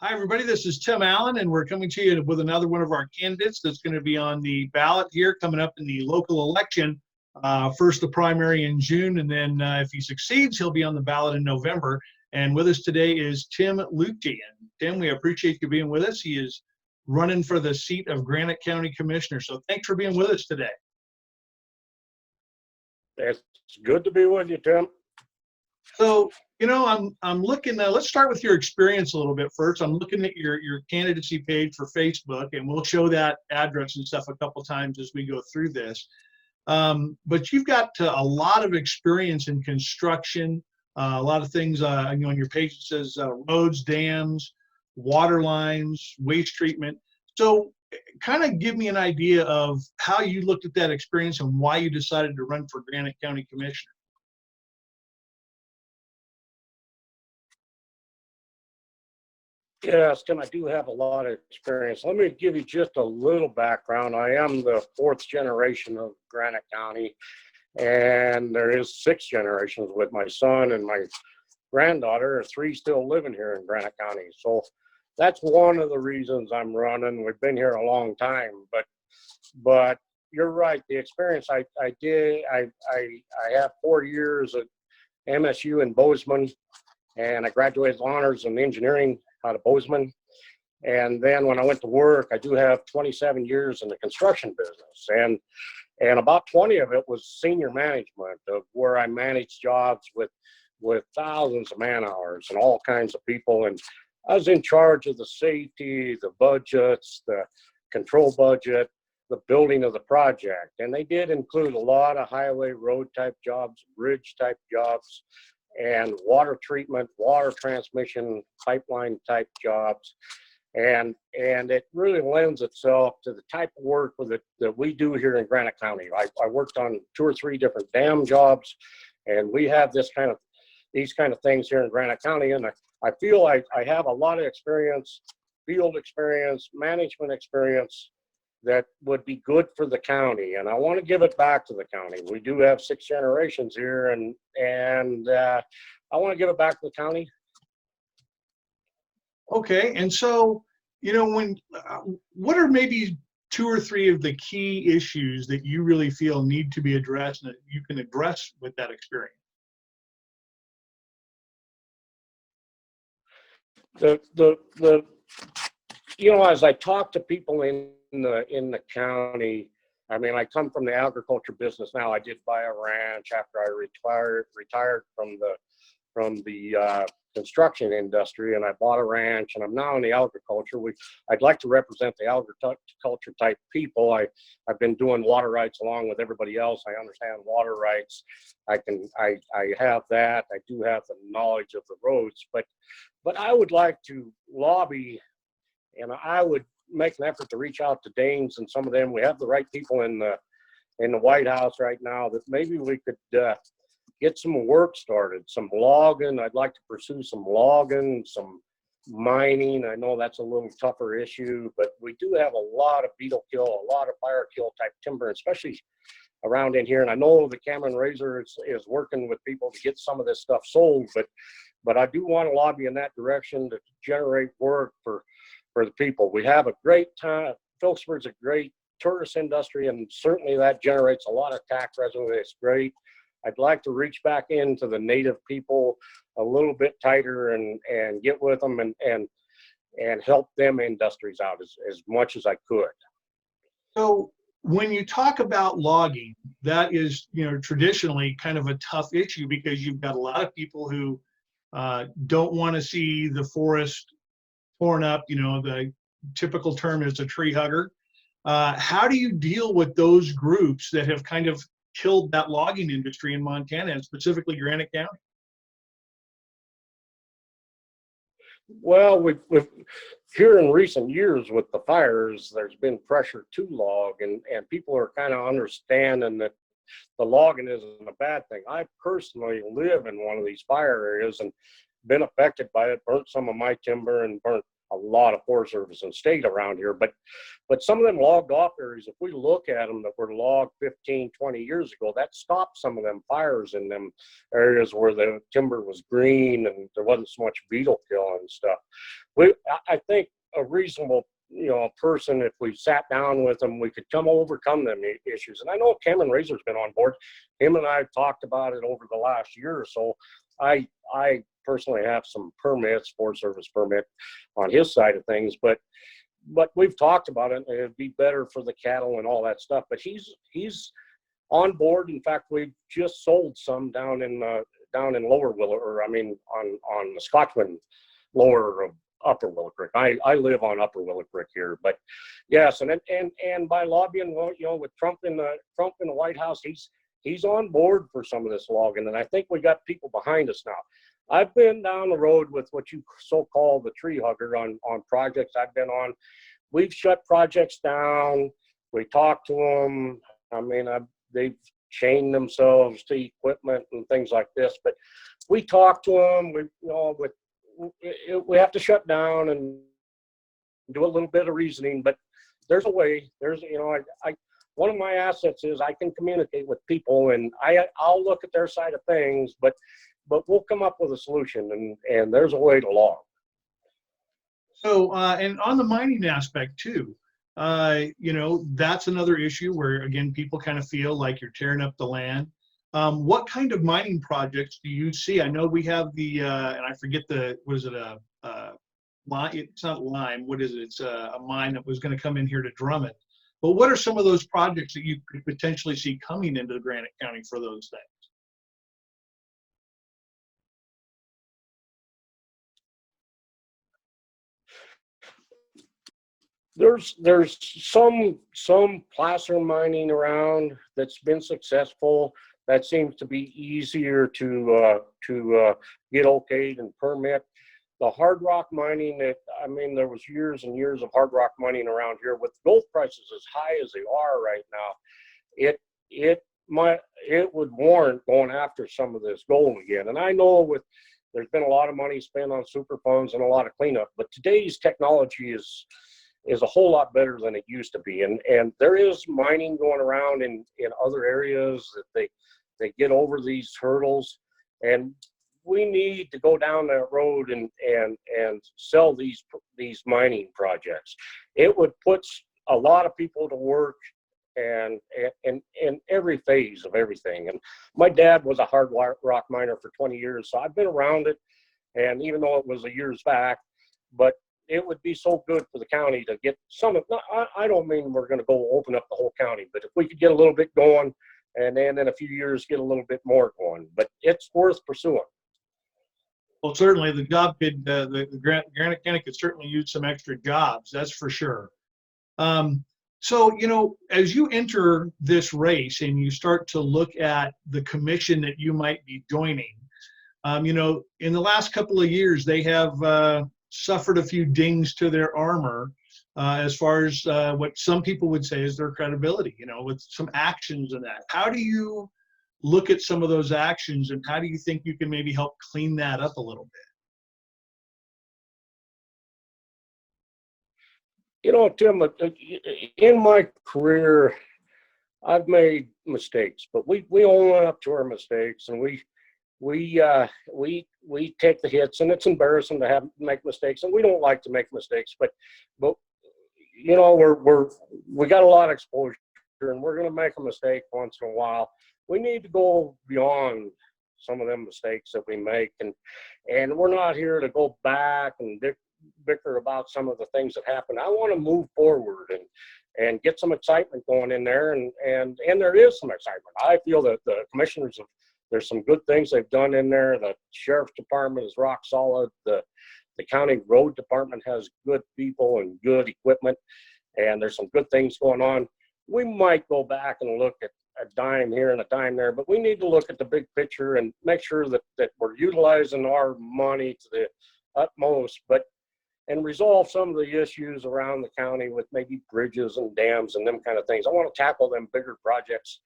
Hi, everybody. This is Tim Allen, and we're coming to you with another one of our candidates that's going to be on the ballot here coming up in the local election. First, the primary in June, and then if he succeeds, he'll be on the ballot in November. And with us today is Tim Luthje. And Tim, we appreciate you being with us. He is running for the seat of Granite County Commissioner. So thanks for being with us today. It's good to be with you, Tim. So, I'm looking, let's start with your experience a little bit first. I'm looking at your candidacy page for Facebook, and we'll show that address and stuff a couple times as we go through this. But you've got a lot of experience in construction, a lot of things, on your page it says roads, dams, water lines, waste treatment. So kind of give me an idea of how you looked at that experience and why you decided to run for Granite County Commissioner. Yes, Tim, I do have a lot of experience. Let me give you just a little background. I am the fourth generation of Granite County, and there is 6 generations with my son and my granddaughter, 3 still living here in Granite County. So that's one of the reasons I'm running. We've been here a long time, but you're right. The experience I have 4 years at MSU in Bozeman, and I graduated with honors in engineering out of Bozeman. And then when I went to work, I do have 27 years in the construction business, and about 20 of it was senior management, of where I managed jobs with thousands of man hours and all kinds of people. And I was in charge of the safety, the budgets, the control budget, the building of the project. And they did include a lot of highway road type jobs, bridge type jobs, and water treatment, water transmission, pipeline type jobs. And it really lends itself to the type of work that we do here in Granite County. I worked on 2 or 3 different dam jobs, and we have these kind of things here in Granite County. And I feel like I have a lot of experience, field experience, management experience, that would be good for the county, and I want to give it back to the county. We do have 6 generations here, and I want to give it back to the county. Okay, and so what are maybe 2 or 3 of the key issues that you really feel need to be addressed and that you can address with that experience? As I talk to people in the county, I mean, I come from the agriculture business now. I did buy a ranch after I retired from the construction industry, and I bought a ranch, and I'm now in the agriculture. I'd like to represent the agriculture type people. I've been doing water rights along with everybody else. I understand water rights. I have that. I do have the knowledge of the roads, but I would like to lobby, and I would make an effort to reach out to Danes and some of them. We have the right people in the White House right now, that maybe we could get some work started, some logging. I'd like to pursue some logging, some mining. I know that's a little tougher issue, but we do have a lot of beetle kill, a lot of fire kill type timber, especially around in here. And I know the Cameron Razor is working with people to get some of this stuff sold, but I do want to lobby in that direction to generate work for the people. We have a great time. Phillipsburg's a great tourist industry, and certainly that generates a lot of tax revenue. It's great. I'd like to reach back into the native people a little bit tighter and get with them and help them industries out as much as I could. So when you talk about logging, that is, traditionally kind of a tough issue, because you've got a lot of people who don't want to see the forest torn up. The typical term is a tree hugger. How do you deal with those groups that have kind of killed that logging industry in Montana, and specifically Granite County? Well, we've here in recent years with the fires, there's been pressure to log, and people are kind of understanding that the logging isn't a bad thing. I personally live in one of these fire areas and been affected by it, burnt some of my timber and burnt a lot of Forest Service and state around here. But some of them logged off areas, if we look at them that were logged 15, 20 years ago, that stopped some of them fires in them areas where the timber was green and there wasn't so much beetle kill and stuff. I think a reasonable, person, if we sat down with them, we could overcome them issues. And I know Cameron Razor's been on board. Him and I have talked about it over the last year or so. I personally have some permits, Forest Service permit on his side of things, but we've talked about it, and it'd be better for the cattle and all that stuff. But he's on board. In fact, we've just sold some down in Lower Willow, or I mean on the Scotchman lower of Upper Willow Creek. I live on Upper Willow Creek here, but yes, and by lobbying, with Trump in the White House, he's on board for some of this logging, and I think we got people behind us now. I've been down the road with what you so-called the tree hugger on projects I've been on. We've shut projects down. We talked to them. I mean, they've chained themselves to equipment and things like this, but we talked to them. We have to shut down and do a little bit of reasoning, but there's a way. One of my assets is I can communicate with people, and I'll look at their side of things, but we'll come up with a solution, and there's a way to log. So, and on the mining aspect too, that's another issue where, again, people kind of feel like you're tearing up the land. What kind of mining projects do you see? I know we have the, and I forget what is it, lime? It's not lime. What is it? It's a mine that was going to come in here to Drummond. But what are some of those projects that you could potentially see coming into Granite County for those things? There's some placer mining around that's been successful. That seems to be easier to get okayed and permit. The hard rock mining, there was years and years of hard rock mining around here. With gold prices as high as they are right now, it would warrant going after some of this gold again. And I know there's been a lot of money spent on super funds and a lot of cleanup, but today's technology is a whole lot better than it used to be. And there is mining going around in other areas that they get over these hurdles, and we need to go down that road and sell these mining projects. It would put a lot of people to work and in every phase of everything. And my dad was a hard rock miner for 20 years, so I've been around it. And even though it was a years back, but it would be so good for the county to get some of, I don't mean we're going to go open up the whole county, but if we could get a little bit going, and then in a few years get a little bit more going, but it's worth pursuing. Well, certainly the job could, the Granite County could certainly use some extra jobs, that's for sure. So, as you enter this race and you start to look at the commission that you might be joining, in the last couple of years, they have suffered a few dings to their armor as far as what some people would say is their credibility, with some actions and that. How do you look at some of those actions, and how do you think you can maybe help clean that up a little bit? Tim, in my career, I've made mistakes, but we own up to our mistakes, and we take the hits, and it's embarrassing to make mistakes, and we don't like to make mistakes, but we got a lot of exposure, and we're going to make a mistake once in a while. We need to go beyond some of them mistakes that we make, and we're not here to go back and bicker about some of the things that happened. I want to move forward and get some excitement going in there, and there is some excitement. I feel that the commissioners there's some good things they've done in there. The sheriff's department is rock solid. The county road department has good people and good equipment, and there's some good things going on. We might go back and look at a dime here and a dime there, but we need to look at the big picture and make sure that we're utilizing our money to the utmost, and resolve some of the issues around the county with maybe bridges and dams and them kind of things. I want to tackle them bigger projects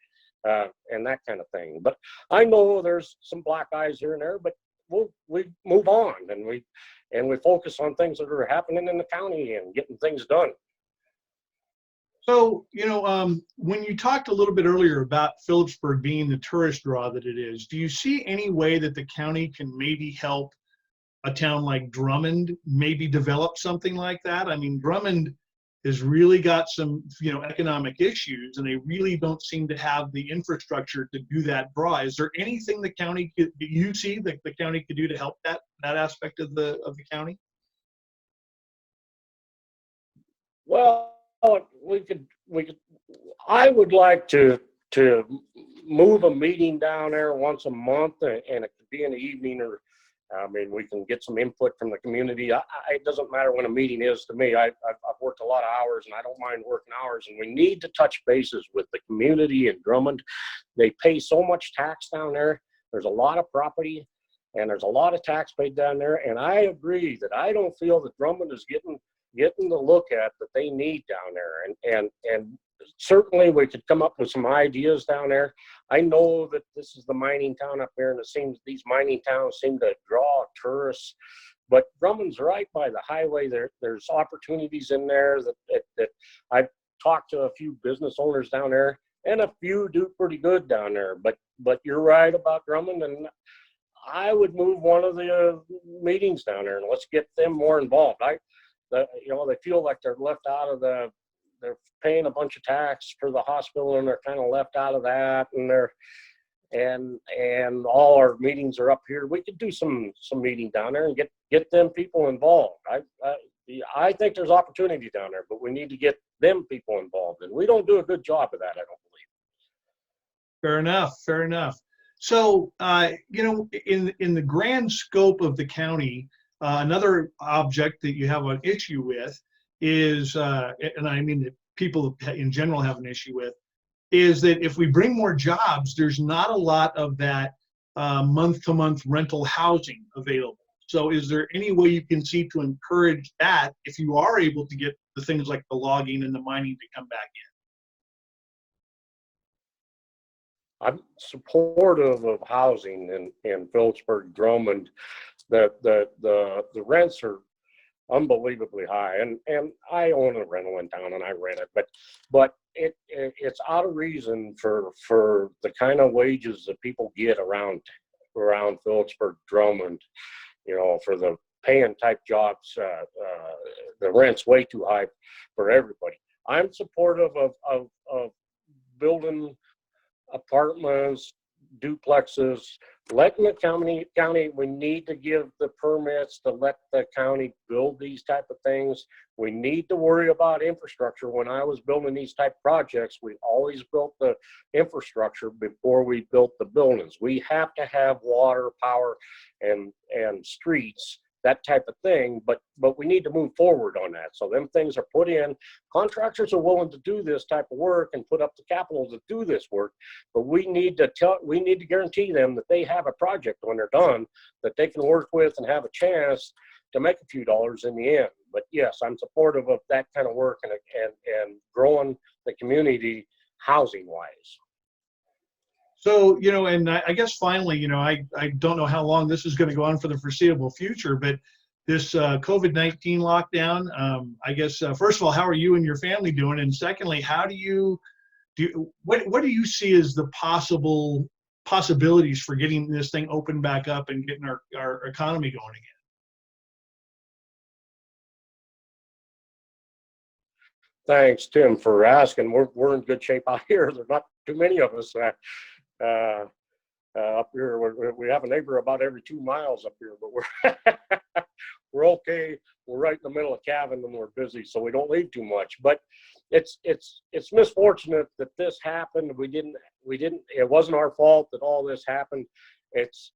and that kind of thing. But I know there's some black eyes here and there, but we move on, and we focus on things that are happening in the county and getting things done. So, when you talked a little bit earlier about Phillipsburg being the tourist draw that it is, do you see any way that the county can maybe help a town like Drummond maybe develop something like that? I mean, Drummond has really got some, economic issues, and they really don't seem to have the infrastructure to do that draw. Is there anything the county you see that the county could do to help that aspect of the county? Well, we could, I would like to move a meeting down there once a month, and it could be in the evening, or, I mean, we can get some input from the community. It doesn't matter when a meeting is to me. I've worked a lot of hours, and I don't mind working hours, and we need to touch bases with the community in Drummond. They pay so much tax down there. There's a lot of property, and there's a lot of tax paid down there, and I agree that I don't feel that Drummond is getting the look at that they need down there, and certainly we could come up with some ideas down there. I know that this is the mining town up there, and it seems these mining towns seem to draw tourists, but Drummond's right by the highway. There's opportunities in there that I've talked to a few business owners down there, and a few do pretty good down there, but you're right about Drummond, and I would move one of the meetings down there, and let's get them more involved. They feel like they're left out of they're paying a bunch of tax for the hospital, and they're kind of left out of that, and all our meetings are up here. We could do some meeting down there and get them people involved. I think there's opportunity down there, but we need to get them people involved, and we don't do a good job of that, I don't believe. Fair enough. Fair enough. So, in the grand scope of the county, another object that you have an issue with is, and I mean that people in general have an issue with, is that if we bring more jobs, there's not a lot of that month-to-month rental housing available. So is there any way you can see to encourage that if you are able to get the things like the logging and the mining to come back in? I'm supportive of housing in Phillipsburg, Drummond. The rents are unbelievably high, and I own a rental in town and I rent it, but it's out of reason for the kind of wages that people get around Phillipsburg, Drummond, for the paying type jobs. The rent's way too high for everybody. I'm supportive of building apartments, duplexes, letting the county, we need to give the permits to let the county build these type of things. We need to worry about infrastructure. When I was building these type projects, we always built the infrastructure before we built the buildings. We have to have water, power, and streets, that type of thing, but we need to move forward on that. So them things are put in. Contractors are willing to do this type of work and put up the capital to do this work, but we need to guarantee them that they have a project when they're done that they can work with and have a chance to make a few dollars in the end. But yes, I'm supportive of that kind of work and growing the community housing wise. So, and I guess finally, I don't know how long this is going to go on for the foreseeable future, but this COVID-19 lockdown, I guess, first of all, how are you and your family doing? And secondly, how what do you see as the possibilities for getting this thing open back up and getting our economy going again? Thanks, Tim, for asking. We're in good shape out here. There's not too many of us. Up here, we have a neighbor about every 2 miles up here, but we're we're okay. We're right in the middle of cabin and we're busy, so we don't leave too much. But it's misfortunate that this happened. It wasn't our fault that all this happened. It's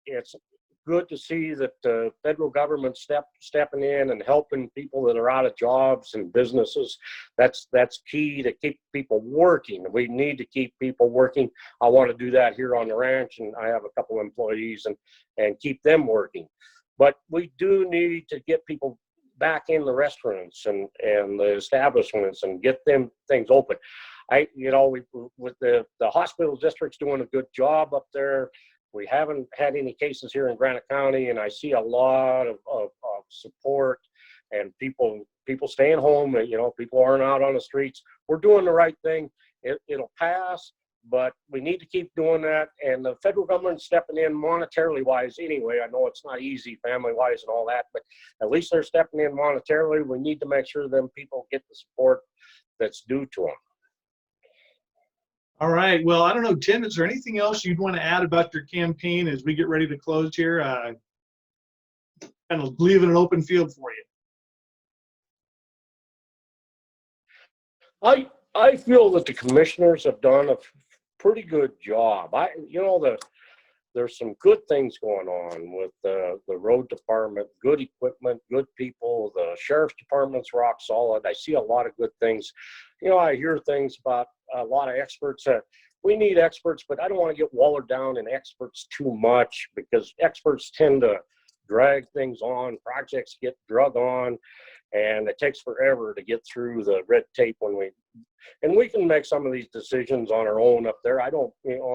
good to see that the federal government stepping in and helping people that are out of jobs and businesses. That's key to keep people working. We need to keep people working. I want to do that here on the ranch, and I have a couple employees and keep them working. But we do need to get people back in the restaurants and the establishments and get them things open. With the hospital district's doing a good job up there. We haven't had any cases here in Granite County, and I see a lot of support and people staying home. People aren't out on the streets. We're doing the right thing. It'll pass, but we need to keep doing that. And the federal government's stepping in monetarily wise anyway. I know it's not easy family wise and all that, but at least they're stepping in monetarily. We need to make sure them people get the support that's due to them. All right. Well, I don't know, Tim, is there anything else you'd want to add about your campaign as we get ready to close here? Kind of leaving an open field for you. I feel that the commissioners have done a pretty good job. There's some good things going on with the road department, good equipment, good people. The sheriff's department's rock solid. I see a lot of good things. I hear things about a lot of experts. We need experts, but I don't want to get watered down in experts too much, because experts tend to drag things on. Projects get drug on, and it takes forever to get through the red tape and we can make some of these decisions on our own up there.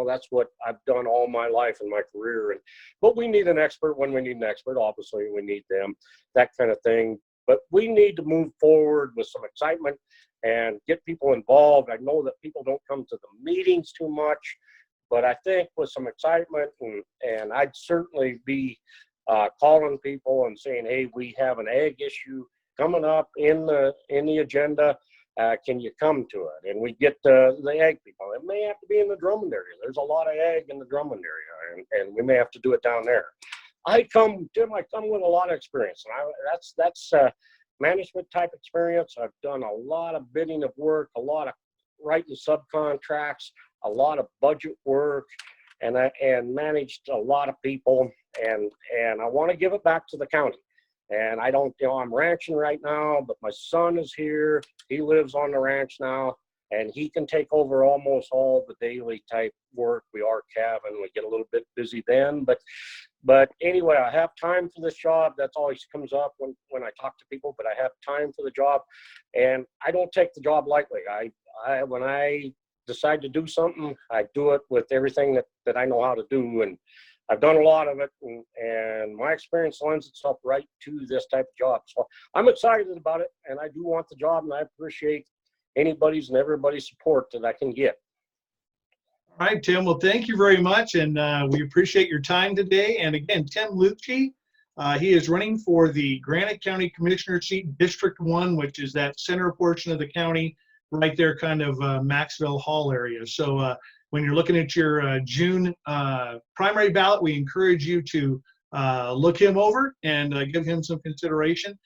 That's what I've done all my life in my career. But we need an expert when we need an expert. Obviously, we need them, that kind of thing. But we need to move forward with some excitement and get people involved. I know that people don't come to the meetings too much, but I think with some excitement, and I'd certainly be calling people and saying, hey, we have an ag issue coming up in the agenda. Can you come to it? And we get the ag people. It may have to be in the Drummond area. There's a lot of ag in the Drummond area, and we may have to do it down there. I come with a lot of experience, and that's management type experience. I've done a lot of bidding of work, a lot of writing subcontracts, a lot of budget work, and managed a lot of people, and I want to give it back to the county. And I don't, I'm ranching right now, but my son is here. He lives on the ranch now, and he can take over almost all the daily type work. We are cabin. We get a little bit busy then, but anyway, I have time for this job. That's always comes up when I talk to people, but I have time for the job, and I don't take the job lightly. When I decide to do something, I do it with everything that I know how to do, and I've done a lot of it, and my experience lends itself right to this type of job. So I'm excited about it, and I do want the job, and I appreciate anybody's and everybody's support that I can get. All right, Tim. Well, thank you very much, and we appreciate your time today. And again, Tim Luthje, he is running for the Granite County Commissioner seat, District 1, which is that center portion of the county, right there, kind of Maxville Hall area. So when you're looking at your June primary ballot, we encourage you to look him over and give him some consideration.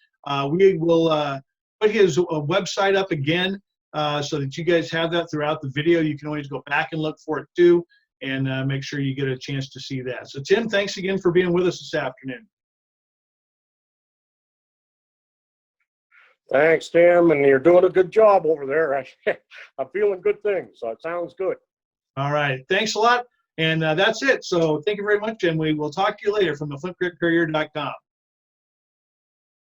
We will put his website up again so that you guys have that throughout the video. You can always go back and look for it too, and make sure you get a chance to see that. So Tim, thanks again for being with us this afternoon. Thanks, Tim, and you're doing a good job over there. I'm feeling good things, so it sounds good. All right. Thanks a lot. And that's it. So thank you very much. And we will talk to you later from the FlintCreekCourier.com.